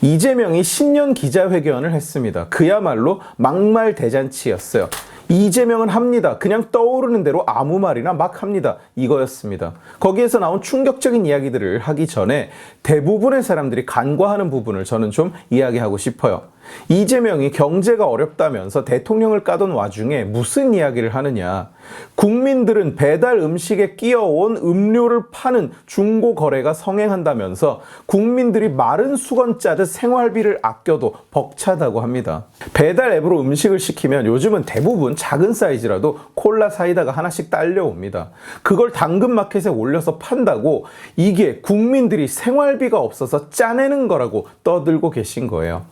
이재명이 신년 기자회견을 했습니다. 그야말로 막말 대잔치였어요. 이재명은 합니다. 그냥 떠오르는 대로 아무 말이나 막 합니다. 이거였습니다. 거기에서 나온 충격적인 이야기들을 하기 전에 대부분의 사람들이 간과하는 부분을 저는 좀 이야기하고 싶어요. 이재명이 경제가 어렵다면서 대통령을 까던 와중에 무슨 이야기를 하느냐. 국민들은 배달 음식에 끼어온 음료를 파는 중고 거래가 성행한다면서 국민들이 마른 수건 짜듯 생활비를 아껴도 벅차다고 합니다. 배달 앱으로 음식을 시키면 요즘은 대부분 작은 사이즈라도 콜라 사이다가 하나씩 딸려옵니다. 그걸 당근마켓에 올려서 판다고 이게 국민들이 생활비가 없어서 짜내는 거라고 떠들고 계신 거예요.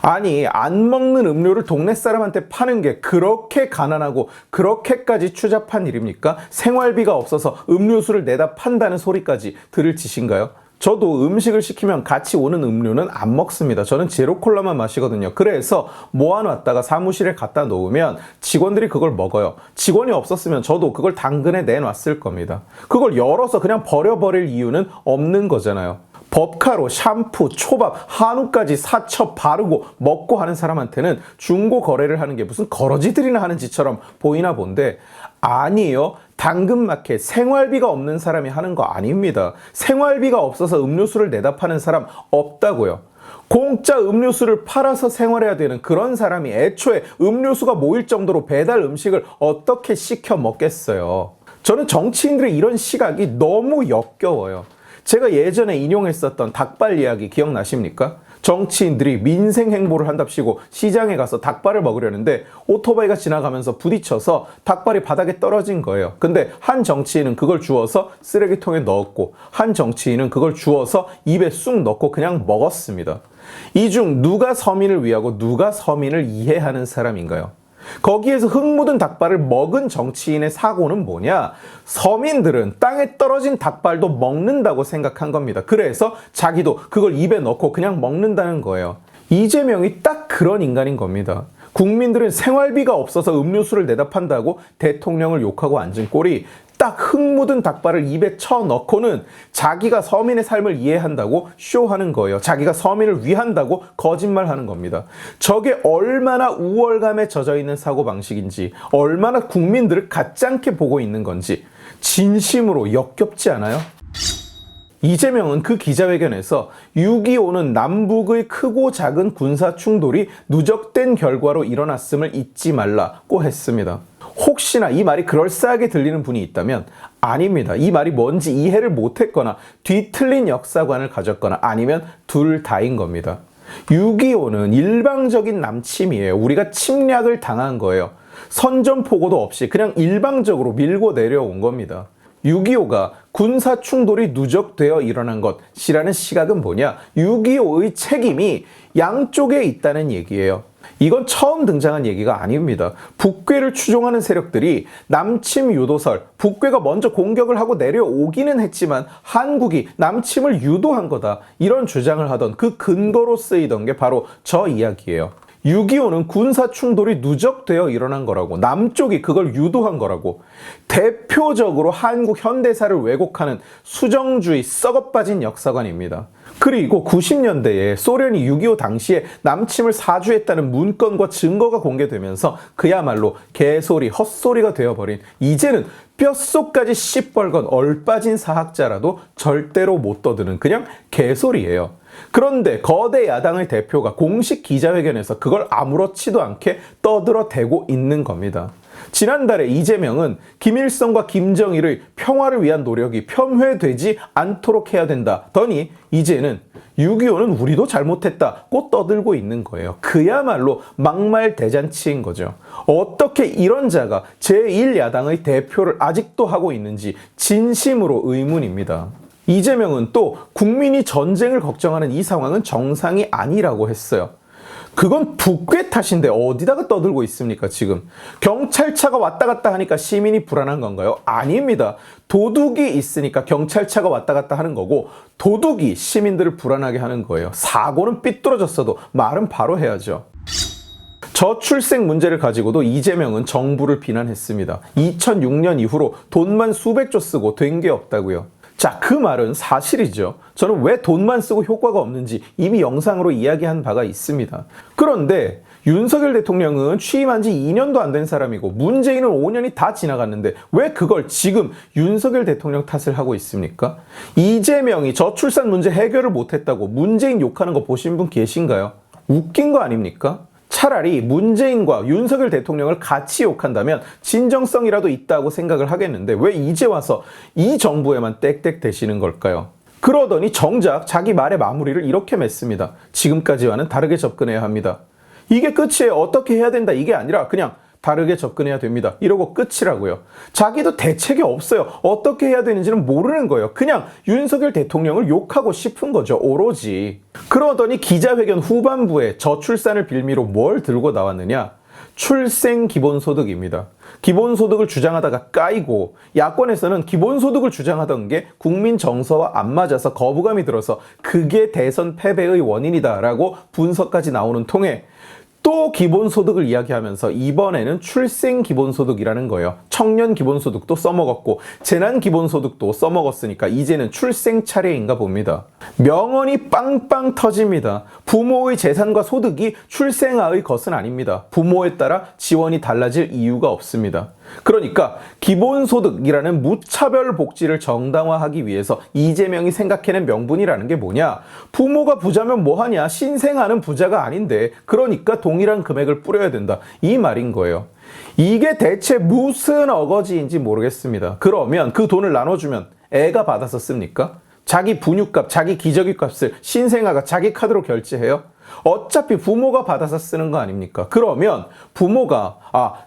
아니, 안 먹는 음료를 동네 사람한테 파는 게 그렇게 가난하고 그렇게까지 추잡한 일입니까? 생활비가 없어서 음료수를 내다 판다는 소리까지 들을 짓인가요? 저도 음식을 시키면 같이 오는 음료는 안 먹습니다. 저는 제로콜라만 마시거든요. 그래서 모아놨다가 사무실에 갖다 놓으면 직원들이 그걸 먹어요. 직원이 없었으면 저도 그걸 당근에 내놨을 겁니다. 그걸 열어서 그냥 버려버릴 이유는 없는 거잖아요. 법카로 샴푸, 초밥, 한우까지 사쳐 바르고 먹고 하는 사람한테는 중고 거래를 하는 게 무슨 거러지들이나 하는 짓처럼 보이나 본데, 아니에요. 당근마켓 생활비가 없는 사람이 하는 거 아닙니다. 생활비가 없어서 음료수를 내다 파는 사람 없다고요. 공짜 음료수를 팔아서 생활해야 되는 그런 사람이 애초에 음료수가 모일 정도로 배달 음식을 어떻게 시켜 먹겠어요. 저는 정치인들의 이런 시각이 너무 역겨워요. 제가 예전에 인용했었던 닭발 이야기 기억나십니까? 정치인들이 민생 행보를 한답시고 시장에 가서 닭발을 먹으려는데 오토바이가 지나가면서 부딪혀서 닭발이 바닥에 떨어진 거예요. 근데 한 정치인은 그걸 주워서 쓰레기통에 넣었고 한 정치인은 그걸 주워서 입에 쑥 넣고 그냥 먹었습니다. 이 중 누가 서민을 위하고 누가 서민을 이해하는 사람인가요? 거기에서 흙 묻은 닭발을 먹은 정치인의 사고는 뭐냐? 서민들은 땅에 떨어진 닭발도 먹는다고 생각한 겁니다. 그래서 자기도 그걸 입에 넣고 그냥 먹는다는 거예요. 이재명이 딱 그런 인간인 겁니다. 국민들은 생활비가 없어서 음료수를 내다 판다고 대통령을 욕하고 앉은 꼴이 딱 흙 묻은 닭발을 입에 쳐넣고는 자기가 서민의 삶을 이해한다고 쇼하는 거예요. 자기가 서민을 위한다고 거짓말하는 겁니다. 저게 얼마나 우월감에 젖어있는 사고방식인지, 얼마나 국민들을 가짜않게 보고 있는 건지 진심으로 역겹지 않아요? 이재명은 그 기자회견에서 6.25는 남북의 크고 작은 군사 충돌이 누적된 결과로 일어났음을 잊지 말라고 했습니다. 혹시나 이 말이 그럴싸하게 들리는 분이 있다면 아닙니다. 이 말이 뭔지 이해를 못했거나 뒤틀린 역사관을 가졌거나 아니면 둘 다인 겁니다. 6.25는 일방적인 남침이에요. 우리가 침략을 당한 거예요. 선전포고도 없이 그냥 일방적으로 밀고 내려온 겁니다. 6.25가 군사 충돌이 누적되어 일어난 것이라는 시각은 뭐냐? 6.25의 책임이 양쪽에 있다는 얘기예요. 이건 처음 등장한 얘기가 아닙니다. 북괴를 추종하는 세력들이 남침 유도설, 북괴가 먼저 공격을 하고 내려오기는 했지만 한국이 남침을 유도한 거다, 이런 주장을 하던 그 근거로 쓰이던 게 바로 저 이야기예요. 6.25는 군사 충돌이 누적되어 일어난 거라고, 남쪽이 그걸 유도한 거라고. 대표적으로 한국 현대사를 왜곡하는 수정주의 썩어빠진 역사관입니다. 그리고 90년대에 소련이 6.25 당시에 남침을 사주했다는 문건과 증거가 공개되면서 그야말로 개소리, 헛소리가 되어버린, 이제는 뼛속까지 시뻘건 얼빠진 사학자라도 절대로 못 떠드는 그냥 개소리예요. 그런데 거대 야당의 대표가 공식 기자회견에서 그걸 아무렇지도 않게 떠들어대고 있는 겁니다. 지난달에 이재명은 김일성과 김정일의 평화를 위한 노력이 폄훼되지 않도록 해야 된다더니 이제는 6.25는 우리도 잘못했다고 떠들고 있는 거예요. 그야말로 막말 대잔치인 거죠. 어떻게 이런 자가 제1야당의 대표를 아직도 하고 있는지 진심으로 의문입니다. 이재명은 또 국민이 전쟁을 걱정하는 이 상황은 정상이 아니라고 했어요. 그건 북괴 탓인데 어디다가 떠들고 있습니까 지금? 경찰차가 왔다 갔다 하니까 시민이 불안한 건가요? 아닙니다. 도둑이 있으니까 경찰차가 왔다 갔다 하는 거고, 도둑이 시민들을 불안하게 하는 거예요. 사고는 삐뚤어졌어도 말은 바로 해야죠. 저출생 문제를 가지고도 이재명은 정부를 비난했습니다. 2006년 이후로 돈만 수백조 쓰고 된 게 없다고요. 자, 그 말은 사실이죠. 저는 왜 돈만 쓰고 효과가 없는지 이미 영상으로 이야기한 바가 있습니다. 그런데 윤석열 대통령은 취임한 지 2년도 안 된 사람이고 문재인은 5년이 다 지나갔는데 왜 그걸 지금 윤석열 대통령 탓을 하고 있습니까? 이재명이 저출산 문제 해결을 못했다고 문재인 욕하는 거 보신 분 계신가요? 웃긴 거 아닙니까? 차라리 문재인과 윤석열 대통령을 같이 욕한다면 진정성이라도 있다고 생각을 하겠는데 왜 이제 와서 이 정부에만 땡땡 대시는 걸까요? 그러더니 정작 자기 말의 마무리를 이렇게 맺습니다. 지금까지와는 다르게 접근해야 합니다. 이게 끝이에요. 어떻게 해야 된다 이게 아니라 그냥 다르게 접근해야 됩니다. 이러고 끝이라고요. 자기도 대책이 없어요. 어떻게 해야 되는지는 모르는 거예요. 그냥 윤석열 대통령을 욕하고 싶은 거죠. 오로지. 그러더니 기자회견 후반부에 저출산을 빌미로 뭘 들고 나왔느냐? 출생기본소득입니다. 기본소득을 주장하다가 까이고 야권에서는 기본소득을 주장하던 게 국민 정서와 안 맞아서 거부감이 들어서 그게 대선 패배의 원인이다라고 분석까지 나오는 통에 또 기본소득을 이야기하면서 이번에는 출생기본소득이라는 거예요. 청년기본소득도 써먹었고 재난기본소득도 써먹었으니까 이제는 출생 차례인가 봅니다. 명언이 빵빵 터집니다. 부모의 재산과 소득이 출생아의 것은 아닙니다. 부모에 따라 지원이 달라질 이유가 없습니다. 그러니까 기본소득이라는 무차별 복지를 정당화하기 위해서 이재명이 생각해낸 명분이라는 게 뭐냐? 부모가 부자면 뭐하냐? 신생아는 부자가 아닌데 그러니까 동일한 금액을 뿌려야 된다. 이 말인 거예요. 이게 대체 무슨 어거지인지 모르겠습니다. 그러면 그 돈을 나눠주면 애가 받아서 씁니까? 자기 분유값, 자기 기저귀 값을 신생아가 자기 카드로 결제해요? 어차피 부모가 받아서 쓰는 거 아닙니까? 그러면 부모가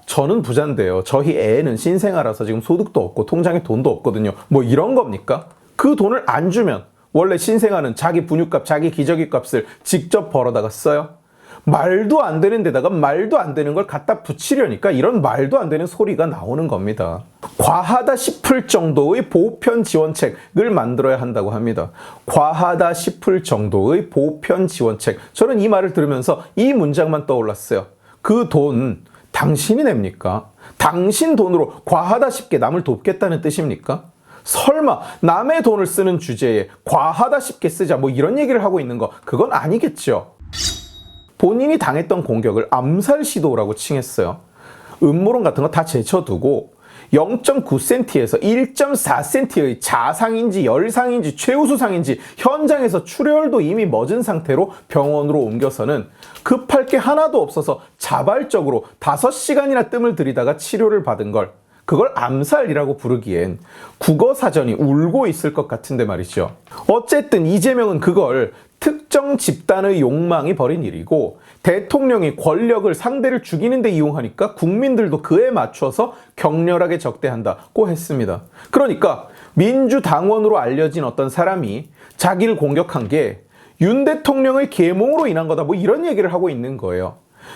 저는 부자인데요. 저희 애는 신생아라서 지금 소득도 없고 통장에 돈도 없거든요. 뭐 이런 겁니까? 그 돈을 안 주면 원래 신생아는 자기 분유값, 자기 기저귀 값을 직접 벌어다가 써요? 말도 안 되는 데다가 말도 안 되는 걸 갖다 붙이려니까 이런 말도 안 되는 소리가 나오는 겁니다. 과하다 싶을 정도의 보편 지원책을 만들어야 한다고 합니다. 과하다 싶을 정도의 보편 지원책. 저는 이 말을 들으면서 이 문장만 떠올랐어요. 그 돈 당신이 냅니까? 당신 돈으로 과하다 싶게 남을 돕겠다는 뜻입니까? 설마 남의 돈을 쓰는 주제에 과하다 싶게 쓰자 뭐 이런 얘기를 하고 있는 거 그건 아니겠죠. 본인이 당했던 공격을 암살 시도라고 칭했어요. 음모론 같은 거 다 제쳐두고 0.9cm에서 1.4cm의 자상인지 열상인지 최우수상인지 현장에서 출혈도 이미 멎은 상태로 병원으로 옮겨서는 급할 게 하나도 없어서 자발적으로 5시간이나 뜸을 들이다가 치료를 받은 걸 그걸 암살이라고 부르기엔 국어사전이 울고 있을 것 같은데 말이죠. 어쨌든 이재명은 그걸 특정 집단의 욕망이 벌인 일이고 대통령이 권력을 상대를 죽이는 데 이용하니까 국민들도 그에 맞춰서 격렬하게 적대한다고 했습니다. 그러니까 민주당원으로 알려진 어떤 사람이 자기를 공격한 게 윤 대통령의 계몽으로 인한 거다 뭐 이런 얘기를 하고 있는 거예요.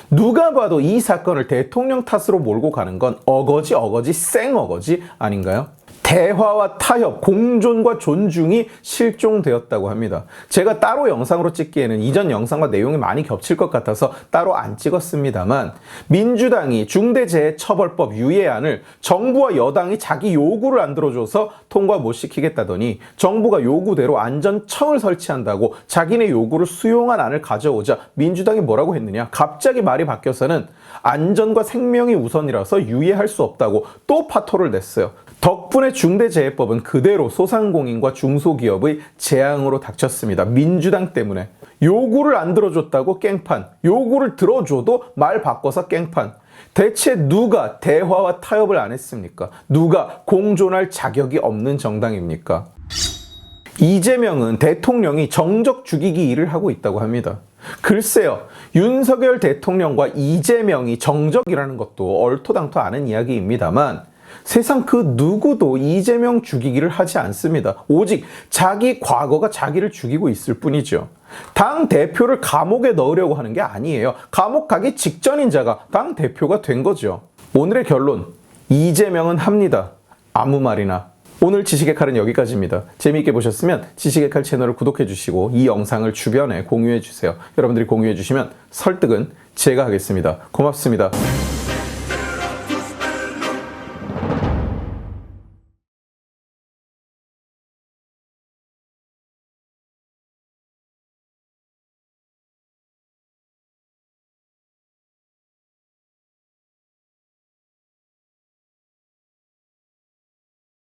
누가 봐도 이 사건을 대통령 탓으로 몰고 가는 건 어거지 생어거지 아닌가요? 대화와 타협, 공존과 존중이 실종되었다고 합니다. 제가 따로 영상으로 찍기에는 이전 영상과 내용이 많이 겹칠 것 같아서 따로 안 찍었습니다만 민주당이 중대재해처벌법 유예안을 정부와 여당이 자기 요구를 안 들어줘서 통과 못 시키겠다더니 정부가 요구대로 안전청을 설치한다고 자기네 요구를 수용한 안을 가져오자 민주당이 뭐라고 했느냐? 갑자기 말이 바뀌어서는 안전과 생명이 우선이라서 유예할 수 없다고 또 파토를 냈어요. 덕분에 중대재해법은 그대로 소상공인과 중소기업의 재앙으로 닥쳤습니다. 민주당 때문에. 요구를 안 들어줬다고 깽판, 요구를 들어줘도 말 바꿔서 깽판. 대체 누가 대화와 타협을 안 했습니까? 누가 공존할 자격이 없는 정당입니까? 이재명은 대통령이 정적 죽이기 일을 하고 있다고 합니다. 글쎄요, 윤석열 대통령과 이재명이 정적이라는 것도 얼토당토 않은 이야기입니다만 세상 그 누구도 이재명 죽이기를 하지 않습니다. 오직 자기 과거가 자기를 죽이고 있을 뿐이죠. 당 대표를 감옥에 넣으려고 하는 게 아니에요. 감옥 가기 직전인 자가 당 대표가 된 거죠. 오늘의 결론, 이재명은 합니다. 아무 말이나. 오늘 지식의 칼은 여기까지입니다. 재미있게 보셨으면 지식의 칼 채널을 구독해 주시고 이 영상을 주변에 공유해 주세요. 여러분들이 공유해 주시면 설득은 제가 하겠습니다. 고맙습니다.